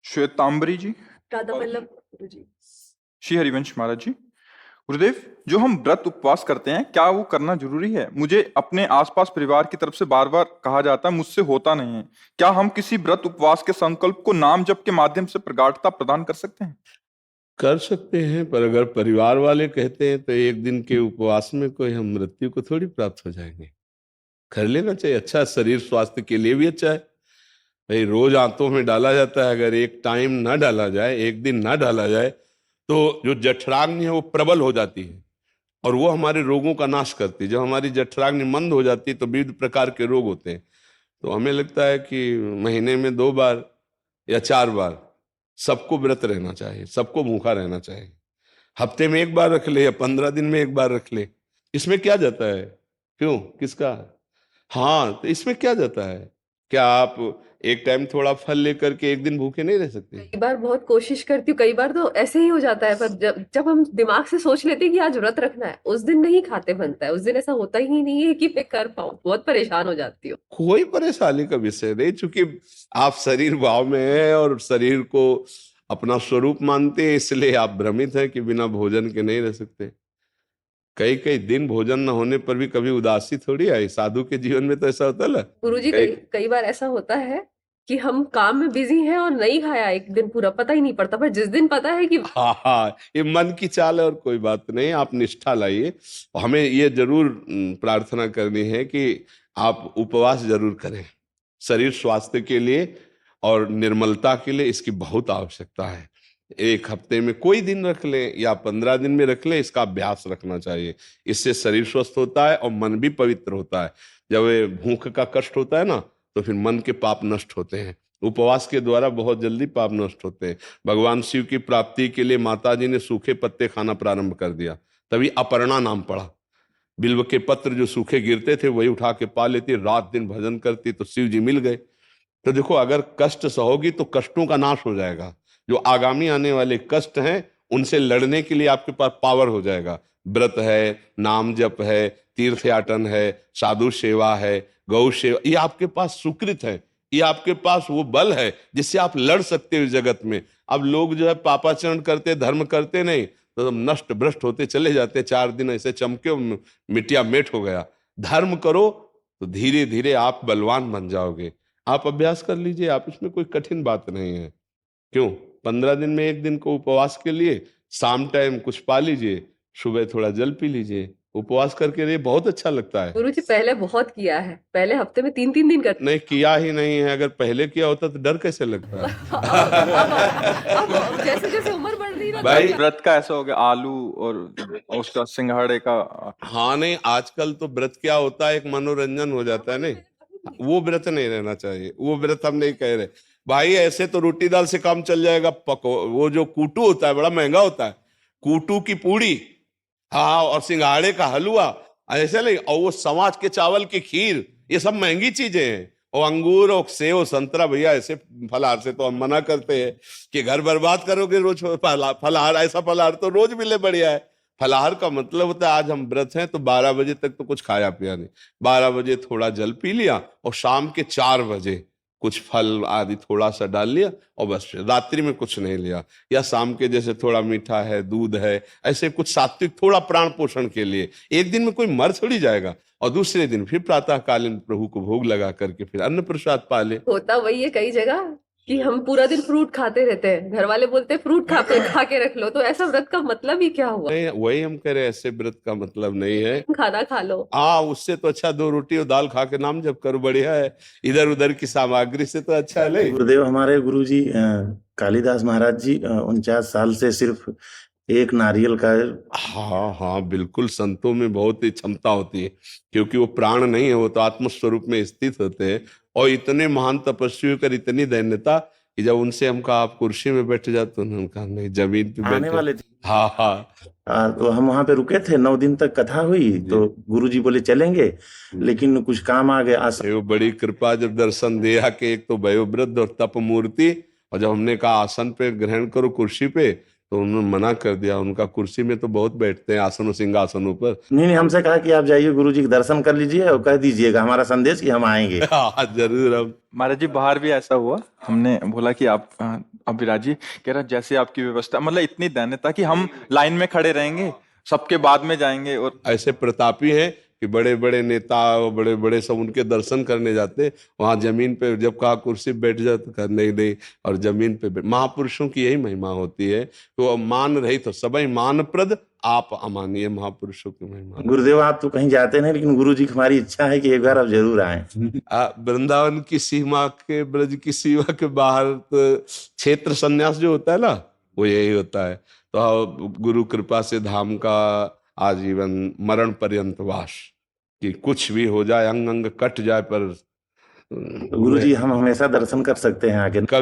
श्वेतांबरी जी, राधा वल्लभ गुरुजी। श्री हरिवंश महाराज जी। गुरुदेव, जो हम व्रत उपवास करते हैं क्या वो करना जरूरी है? मुझे अपने आसपास परिवार की तरफ से बार बार कहा जाता है, मुझसे होता नहीं है। क्या हम किसी व्रत उपवास के संकल्प को नाम जप के माध्यम से प्रगाढ़ता प्रदान कर सकते हैं? कर सकते हैं, पर अगर परिवार वाले कहते हैं तो एक दिन के उपवास में कोई हम मृत्यु को थोड़ी प्राप्त हो जाएंगे। कर लेना चाहिए, अच्छा, शरीर स्वास्थ्य के लिए भी अच्छा है। भाई रोज आंतों में डाला जाता है, अगर एक टाइम ना डाला जाए, एक दिन ना डाला जाए, तो जो जठराग्नि है वो प्रबल हो जाती है और वो हमारे रोगों का नाश करती है। जब हमारी जठराग्नि मंद हो जाती है तो विविध प्रकार के रोग होते हैं। तो हमें लगता है कि महीने में 2 बार या 4 बार सबको व्रत रहना चाहिए, सबको भूखा रहना चाहिए। हफ्ते में 1 बार रख ले या 15 दिन में 1 बार रख ले, इसमें क्या जाता है? क्यों, किसका? हाँ, तो इसमें क्या जाता है? क्या आप एक टाइम थोड़ा फल लेकर के एक दिन भूखे नहीं रह सकते? कई बार बहुत कोशिश करती हूँ, कई बार तो ऐसे ही हो जाता है, पर जब हम दिमाग से सोच लेते हैं कि आज व्रत रखना है, उस दिन नहीं खाते बनता है। उस दिन ऐसा होता ही नहीं है कि मैं कर पाऊँ। बहुत परेशान हो जाती हूँ। कोई परेशानी का विषय नहीं, चूंकि आप शरीर भाव में हैं और शरीर को अपना स्वरूप मानते हैं, इसलिए आप भ्रमित हैं कि बिना भोजन के नहीं रह सकते। कई कई दिन भोजन न होने पर भी कभी उदासी थोड़ी आई। साधु के जीवन में तो ऐसा होता है ना। गुरुजी, कई बार ऐसा होता है कि हम काम में बिजी हैं और नहीं खाया एक दिन पूरा, पता ही नहीं पड़ता, पर जिस दिन पता है कि हाँ हाँ, ये मन की चाल है और कोई बात नहीं। आप निष्ठा लाइए। हमें ये जरूर प्रार्थना करनी है कि आप उपवास जरूर करें। शरीर स्वास्थ्य के लिए और निर्मलता के लिए इसकी बहुत आवश्यकता है। 1 हफ्ते में कोई दिन रख लें या 15 दिन में रख लें, इसका अभ्यास रखना चाहिए। इससे शरीर स्वस्थ होता है और मन भी पवित्र होता है। जब ये भूख का कष्ट होता है ना, तो फिर मन के पाप नष्ट होते हैं। उपवास के द्वारा बहुत जल्दी पाप नष्ट होते हैं। भगवान शिव की प्राप्ति के लिए माता जी ने सूखे पत्ते खाना प्रारंभ कर दिया, तभी अपर्णा नाम पड़ा। बिल्व के पत्र जो सूखे गिरते थे वही उठा के पा लेती, रात दिन भजन करती, तो शिव जी मिल गए। तो देखो, अगर कष्ट सहोगी तो कष्टों का नाश हो जाएगा। जो आगामी आने वाले कष्ट हैं उनसे लड़ने के लिए आपके पास पावर हो जाएगा। व्रत है, नाम जप है, तीर्थ याटन है, साधु सेवा है, गौ सेवा, ये आपके पास सुकृत है। ये आपके पास वो बल है जिससे आप लड़ सकते हो जगत में। अब लोग जो है पापाचरण करते, धर्म करते नहीं, तो नष्ट भ्रष्ट होते चले जाते। 4 दिन ऐसे चमके, मिट्टिया मेट हो गया। धर्म करो तो धीरे धीरे आप बलवान बन जाओगे। आप अभ्यास कर लीजिए, आप इसमें कोई कठिन बात नहीं है। क्यों, 15 दिन में 1 दिन को उपवास के लिए शाम टाइम कुछ पा लीजिए, सुबह थोड़ा जल पी लीजिए। उपवास करके ये बहुत अच्छा लगता है। गुरुजी पहले बहुत किया है, पहले हफ्ते में 3-3 दिन करते। नहीं किया ही नहीं है। अगर पहले किया होता तो डर कैसे लगता है? अब जैसे जैसे उम्र बढ़ रही है ना, भाई व्रत का ऐसा हो गया, आलू और उसका सिंघाड़े का। हाँ नहीं, आजकल तो व्रत क्या होता है, एक मनोरंजन हो जाता है। नहीं, वो व्रत नहीं रहना चाहिए। वो व्रत हम नहीं कह रहे भाई। ऐसे तो रोटी दाल से काम चल जाएगा। वो जो कूटू होता है बड़ा महंगा होता है, कूटू की पूड़ी, हाँ, और सिंघाड़े का हलवा, ऐसे नहीं। और वो समाज के चावल की खीर, ये सब महंगी चीजें हैं। और अंगूर और सेव संतरा, भैया ऐसे फलाहार से तो हम मना करते हैं कि घर बर्बाद करोगे रोज फलाहार। ऐसा फलाहार तो रोज मिले बढ़िया है। फलाहार का मतलब होता है आज हम व्रत हैं तो 12 बजे तक तो कुछ खाया पिया नहीं। 12 बजे थोड़ा जल पी लिया और शाम के 4 बजे कुछ फल आदि थोड़ा सा डाल लिया और बस रात्रि में कुछ नहीं लिया। या शाम के जैसे थोड़ा मीठा है, दूध है, ऐसे कुछ सात्विक थोड़ा प्राण पोषण के लिए। एक दिन में कोई मर थोड़ी जाएगा। और दूसरे दिन फिर प्रातःकालीन प्रभु को भोग लगा करके फिर अन्न प्रसाद पा ले। होता वही है कई जगह कि हम पूरा दिन फ्रूट खाते रहते हैं, घर वाले बोलते हैं फ्रूट खा के रख लो, तो ऐसा व्रत का मतलब ही क्या हुआ? नहीं, वही हम कह रहे हैं, ऐसे व्रत का मतलब नहीं है। खाना खा लो। हाँ, उससे तो अच्छा 2 रोटी और दाल खा के नाम जप करो, बढ़िया है। इधर उधर की सामग्री से तो अच्छा है। नहीं, गुरुदेव, हमारे गुरुजी कालिदास महाराज जी 49 साल से सिर्फ एक नारियल का। हाँ हाँ, बिल्कुल। संतों में बहुत ही क्षमता होती है, क्योंकि वो प्राण नहीं है, वो तो आत्मस्वरूप में स्थित होते हैं। और इतने महान तपस्वी कर इतनी दैन्यता कि जब उनसे हम कहा आप कुर्सी में बैठ जाते, तो उन्होंने कहा नहीं, जमीन पे आने बैठे। वाले थे। हाँ हाँ, तो हम वहां पे रुके थे, 9 दिन तक कथा हुई, तो गुरुजी बोले चलेंगे, लेकिन कुछ काम आ गया। वो बड़ी कृपा जब दर्शन दिया कि एक तो वयोवृद्ध और तप मूर्ति, और जब हमने कहा आसन पे ग्रहण करो कुर्सी पे, तो उन्होंने मना कर दिया। उनका कुर्सी में तो बहुत बैठते हैं, आसनों सिंहासनों पर। नहीं, हमसे कहा कि आप जाइए गुरुजी के दर्शन कर लीजिए और कह दीजिएगा हमारा संदेश कि हम आएंगे। हाँ जरूर। हम महाराज जी बाहर भी ऐसा हुआ, हमने बोला कि आप अभिराज जी कह रहा जैसे आपकी व्यवस्था, मतलब इतनी दैन्यता कि हम लाइन में खड़े रहेंगे, सबके बाद में जाएंगे। और ऐसे प्रतापी हैं कि बड़े बड़े नेता और बड़े बड़े सब उनके दर्शन करने जाते, वहां जमीन पे जब कहा कुर्सी पे बैठ जाते, कहा नहीं नहीं, और जमीन पे महापुरुषों की यही महिमा होती है कि वो मान रही तो सबई मानप्रद, आप अमानिए, महापुरुषों की महिमा। गुरुदेव आप तो कहीं जाते नहीं, लेकिन गुरु जी की हमारी इच्छा है कि एक बार आप जरूर आए। वृंदावन की सीमा के, ब्रज की सीमा के बाहर तो क्षेत्र संन्यास जो होता है ना, वो यही होता है। तो गुरु कृपा से धाम का आजीवन मरण पर्यंत वास, कि कुछ भी हो जाए, अंग अंग कट जाए, पर गुरु जी हम हमेशा दर्शन कर सकते हैं आके? कभी